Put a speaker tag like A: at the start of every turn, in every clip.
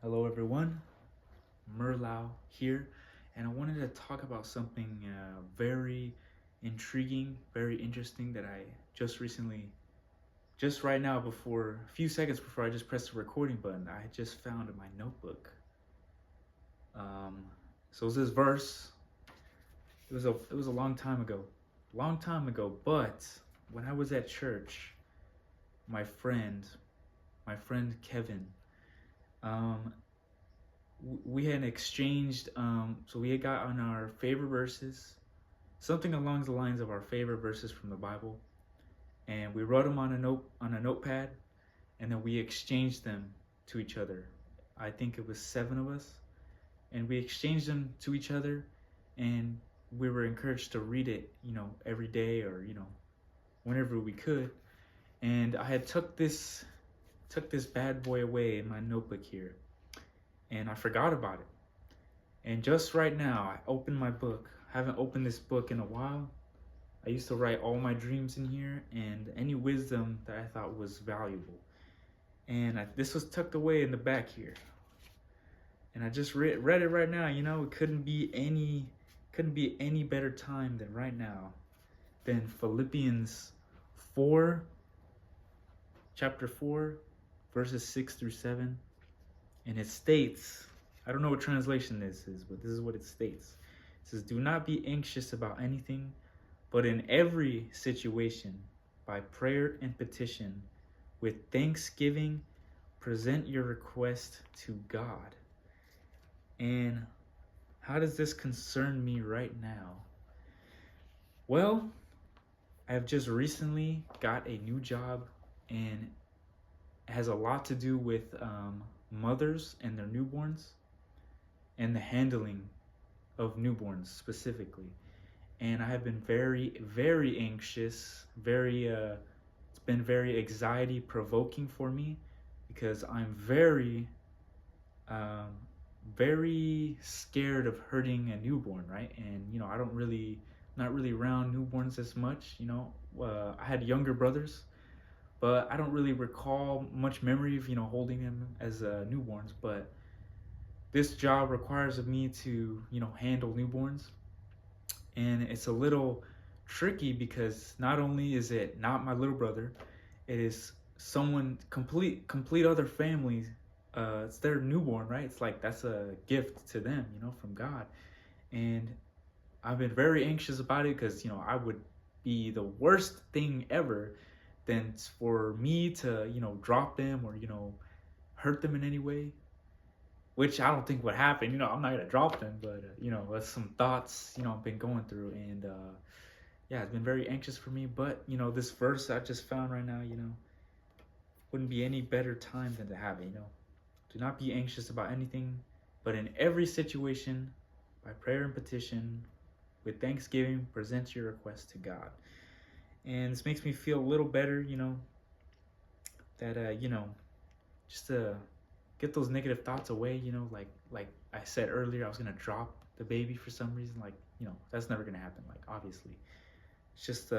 A: Hello everyone, Merlau here, and I wanted to talk about something very intriguing, very interesting that I just right now, before a few seconds before I just pressed the recording button, I just found in my notebook. Um, so it was this verse. It was a long time ago. But when I was at church, my friend, Kevin, um, we had exchanged, so we had got on our favorite verses, something along the lines of our favorite verses from the Bible, and we wrote them on a notepad, and then we exchanged them to each other. I think it was 7 of us, and we exchanged them to each other, and we were encouraged to read it, every day, or whenever we could. And I had took this bad boy away in my notebook here, and I forgot about it. And just right now, I opened my book. I haven't opened this book in a while. I used to write all my dreams in here and any wisdom that I thought was valuable. And this was tucked away in the back here. And I just read it right now. It couldn't be any better time than right now, than Philippians 4, chapter 4, verses 6 through 7. And it states, I don't know what translation this is, but this is what it states. It says, "Do not be anxious about anything, but in every situation, by prayer and petition, with thanksgiving, present your request to God." And how does this concern me right now? Well, I've just recently got a new job, and it has a lot to do with mothers and their newborns, and the handling of newborns specifically. And I have been very, very anxious, it's been very anxiety provoking for me, because I'm very, very scared of hurting a newborn, right? And, I don't really, not really around newborns as much, I had younger brothers, but I don't really recall much memory of, holding them as newborns. But this job requires of me to, handle newborns. And it's a little tricky, because not only is it not my little brother, it is someone complete other family. It's their newborn, right? It's like that's a gift to them, from God. And I've been very anxious about it, because I would be the worst thing ever than for me to drop them, or hurt them in any way, which I don't think would happen. I'm not gonna drop them, but that's some thoughts I've been going through. And yeah, it's been very anxious for me. But this verse I just found right now, wouldn't be any better time than to have it. Do not be anxious about anything, but in every situation, by prayer and petition, with thanksgiving, present your request to God. And this makes me feel a little better, that just to get those negative thoughts away. Like I said earlier, I was gonna drop the baby for some reason. Like, that's never gonna happen. Like, obviously, it's just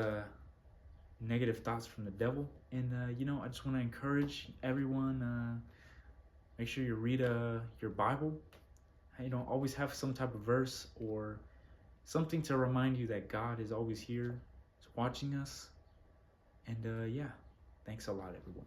A: negative thoughts from the devil. And I just want to encourage everyone. Make sure you read your Bible. Always have some type of verse or something to remind you that God is always here, watching us. And yeah, thanks a lot, everyone.